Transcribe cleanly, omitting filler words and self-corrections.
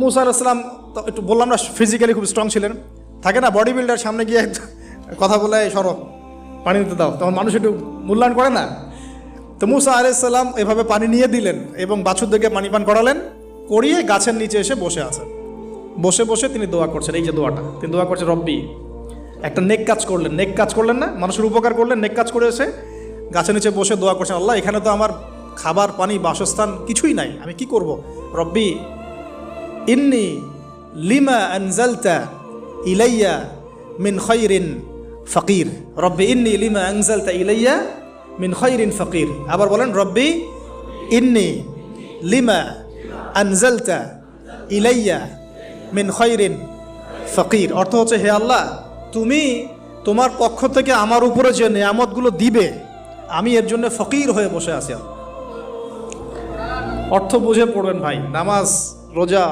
মুসা আলাইহিস সালাম তো একটু বললাম না ফিজিক্যালি খুব স্ট্রং ছিলেন, থাকে না বডি বিল্ডার, সামনে গিয়ে কথা বলে সরো পানি দিতে দাও, তখন মানুষ একটু মূল্যায়ন করে না। তো মুসা আলাইহিস সালাম এভাবে পানি নিয়ে দিলেন এবং বাছুরদেরকে পানি পান করালেন, করিয়ে গাছের নিচে এসে বসে আছেন। বসে বসে তিনি দোয়া করছেন, এই যে দোয়াটা তিনি দোয়া করছেন, রব্বি, একটা নেক কাজ করলেন, নেক কাজ করলেন না, মানুষের উপকার করলেন, নেক কাজ করে এসে গাছের নিচে বসে দোয়া করছেন, আল্লাহ এখানে তো আমার খাবার পানি বাসস্থান কিছুই নাই, আমি কি করব। রব্বি ইন্নি লিমা আনজালতা ইলাইয়া মিন খায়রিন ফকির, রব্বি ইন্নি লিমা আনজালতা ইলাইয়া মিন খায়রিন ফকির। আবার বলেন, রব্বি ইন্নি লিমা আনজালতা ইলাইয়া মিন খায়রিন ফকির। অর্থ হচ্ছে, হে আল্লাহ, তুমি তোমার পক্ষ থেকে আমার উপরে যে নেয়ামতগুলো দিবে, আমি এর জন্য ফকির হয়ে বসে আছি। অর্থ বুঝে পড়বেন ভাই, নামাজ রোজা